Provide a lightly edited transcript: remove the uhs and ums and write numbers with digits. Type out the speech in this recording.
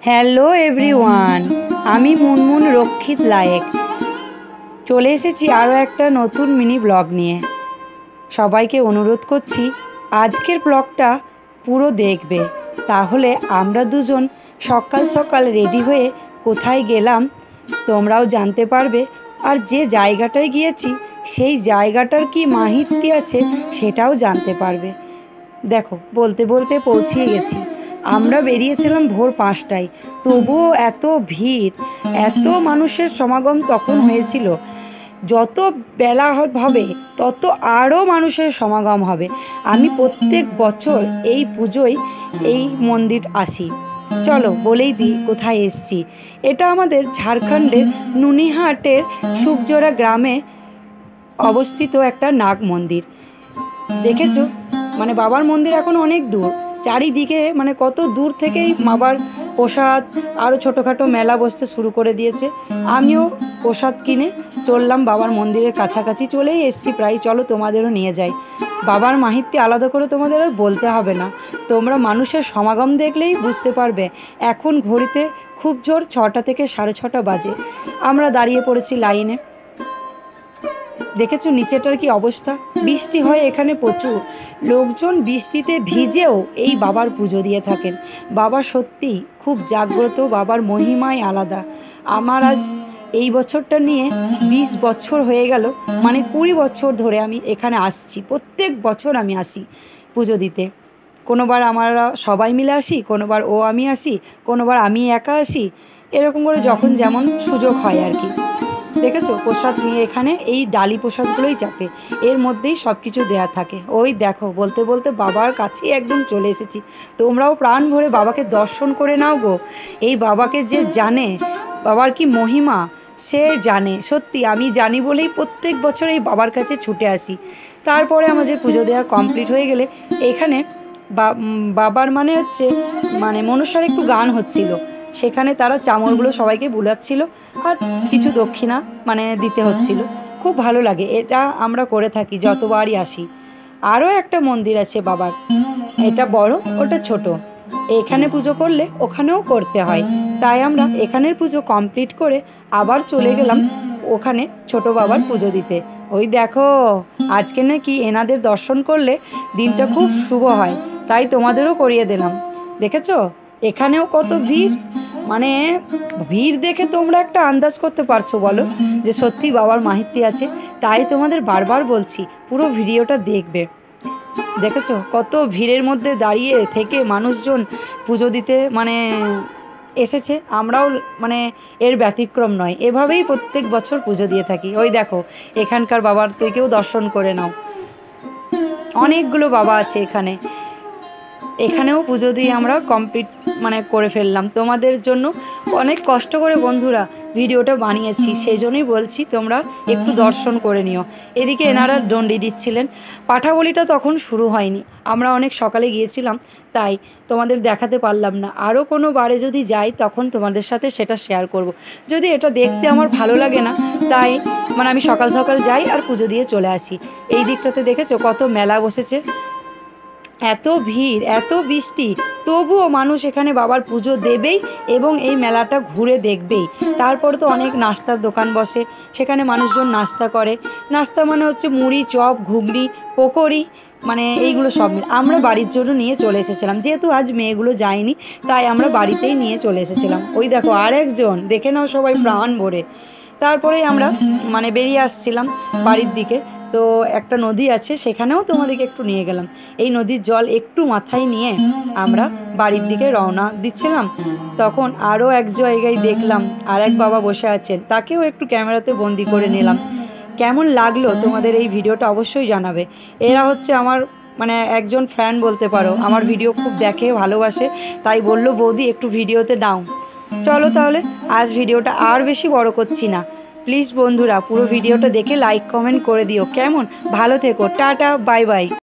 Hello everyone, আমি মুনমুন রক্ষিত লায়েক চলে এসেছি আরও একটা নতুন মিনি ব্লগ নিয়ে। সবাইকে অনুরোধ করছি আজকের ব্লগটা পুরো দেখবে, তাহলে আমরা দুজন সকাল সকাল রেডি হয়ে কোথায় গেলাম তোমরাও জানতে পারবে। আর যে জায়গাটায় গিয়েছি সেই জায়গাটার কি মাহিত্য আছে সেটাও জানতে পারবে। দেখো, বলতে বলতে পৌঁছিয়ে গেছি। আমরা বেরিয়েছিলাম ভোর 5টায়, তবুও এত ভিড়, এত মানুষের সমাগম তখন হয়েছিল। যত বেলা হবে তত আরও মানুষের সমাগম হবে। আমি প্রত্যেক বছর এই পুজোয় এই মন্দির আসি। চলো বলেই দিই কোথায় এসছি। এটা আমাদের ঝাড়খণ্ডের নুনিহাটের সুকজোড়া গ্রামে অবস্থিত একটা নাগ মন্দির। দেখেছো, মানে বাবার মন্দির এখন অনেক দূর, চারিদিকে মানে কত দূর থেকেই বাবার প্রসাদ আরও ছোটোখাটো মেলা বসতে শুরু করে দিয়েছে। আমিও প্রসাদ কিনে চললাম বাবার মন্দিরের কাছাকাছি, চলেই এসছি প্রায়। চলো তোমাদেরও নিয়ে যাই। বাবার মাহিত্য আলাদা করে তোমাদের আর বলতে হবে না, তোমরা মানুষের সমাগম দেখলেই বুঝতে পারবে। এখন ঘড়িতে খুব জোর 6টা থেকে 6:30 বাজে। আমরা দাঁড়িয়ে পড়েছি লাইনে। দেখেছো নিচেটার কি অবস্থা? বৃষ্টি হয় এখানে প্রচুর, লোকজন বৃষ্টিতে ভিজেও এই বাবার পুজো দিয়ে থাকেন। বাবা সত্যি খুব জাগ্রত, বাবার মহিমাই আলাদা। আমার আজ এই বছরটা নিয়ে 20 বছর হয়ে গেল, মানে 20 বছর ধরে আমি এখানে আসছি। প্রত্যেক বছর আমি আসি পুজো দিতে। কোনোবার আমরা সবাই মিলে আসি, কোনোবার ও আমি আসি, কোনোবার আমি একা আসি, এরকম করে যখন যেমন সুযোগ হয় আর কি। দেখেছো প্রসাদ নিয়ে এখানে এই ডালি প্রসাদগুলোই চাপে, এর মধ্যেই সব কিছু দেয়া থাকে। ওই দেখো, বলতে বলতে বাবার কাছেই একদম চলে এসেছি। তোমরাও প্রাণ ভরে বাবাকে দর্শন করে নাও গো। এই বাবাকে যে জানে বাবার কি মহিমা সে জানে। সত্যি আমি জানি বলেই প্রত্যেক বছর এই বাবার কাছে ছুটে আসি। তারপরে আমাদের পুজো দেওয়া কমপ্লিট হয়ে গেলে এখানে বাবার মানে মনসার একটু গান হচ্ছিল, সেখানে তারা চামরগুলো সবাইকে বুলাচ্ছিল আর কিছু দক্ষিণা দিতে হচ্ছিল। খুব ভালো লাগে, এটা আমরা করে থাকি যতবারই আসি। আরও একটা মন্দির আছে বাবার, এটা বড় ওটা ছোট। এখানে পুজো করলে ওখানেও করতে হয়, তাই আমরা এখানের পুজো কমপ্লিট করে আবার চলে গেলাম ওখানে ছোট বাবার পুজো দিতে। ওই দেখো, আজকে নাকি এনাদের দর্শন করলে দিনটা খুব শুভ হয়, তাই তোমাদেরও করিয়ে দিলাম। দেখেছো এখানেও কত ভিড়, মানে ভিড় দেখে তোমরা একটা আন্দাজ করতে পারছো বলো যে সত্যি বাবার মাহিত্য আছে। তাই তোমাদের বারবার বলছি পুরো ভিডিওটা দেখবে। দেখেছো কত ভিড়ের মধ্যে দাঁড়িয়ে থেকে মানুষজন পুজো দিতে এসেছে। আমরাও এর ব্যতিক্রম নয়, এভাবেই প্রত্যেক বছর পুজো দিয়ে থাকি। ওই দেখো এখানকার বাবার থেকেও দর্শন করে নাও, অনেকগুলো বাবা আছে এখানে। এখানেও পুজো দিয়ে আমরা কমপ্লিট করে ফেললাম। তোমাদের জন্য অনেক কষ্ট করে বন্ধুরা ভিডিওটা বানিয়েছি, সেই জন্যই বলছি তোমরা একটু দর্শন করে নিও। এদিকে এনারা ডন্ডি দিচ্ছিলেন, পাঠাবলিটা তখন শুরু হয়নি, আমরা অনেক সকালে গিয়েছিলাম তাই তোমাদের দেখাতে পারলাম না। আরও কোনো বারে যদি যাই তখন তোমাদের সাথে সেটা শেয়ার করব। যদি এটা দেখতে আমার ভালো লাগে না তাই আমি সকাল সকাল যাই আর পুজো দিয়ে চলে আসি। এই দিকটাতে দেখেছো কত মেলা বসেছে, এত ভিড়, এত বৃষ্টি, তবুও মানুষ এখানে বাবার পুজো দেবেই এবং এই মেলাটা ঘুরে দেখবেই। তারপর তো অনেক নাস্তার দোকান বসে, সেখানে মানুষজন নাস্তা করে। নাস্তা হচ্ছে মুড়ি, চপ, ঘুগনি, পকোড়ি, এইগুলো সব আমরা বাড়ির জন্য নিয়ে চলে এসেছিলাম। যেহেতু আজ মেয়েগুলো যায়নি তাই আমরা বাড়িতেই নিয়ে চলে এসেছিলাম। ওই দেখো আরেকজন, দেখে নাও সবাই প্রাণ ভরে। তারপরেই আমরা বেরিয়ে আসছিলাম বাড়ির দিকে। তো একটা নদী আছে, সেখানেও তোমাদেরকে একটু নিয়ে গেলাম। এই নদীর জল একটু মাথায় নিয়ে আমরা বাড়ির দিকে রওনা দিচ্ছিলাম। তখন আরও এক জায়গায় দেখলাম আর এক বাবা বসে আছেন, তাকেও একটু ক্যামেরাতে বন্দি করে নিলাম। কেমন লাগলো তোমাদের এই ভিডিওটা অবশ্যই জানাবে। এরা হচ্ছে আমার একজন ফ্যান বলতে পারো, আমার ভিডিও খুব দেখে, ভালোবাসে, তাই বললো বৌদি একটু ভিডিওতে নাও। চলো তাহলে আজ ভিডিওটা আর বেশি বড় করছি না। প্লিজ বন্ধুরা পুরো ভিডিওটা দেখে লাইক কমেন্ট করে দিও। কেমন? ভালো থেকো, টাটা, বাই বাই।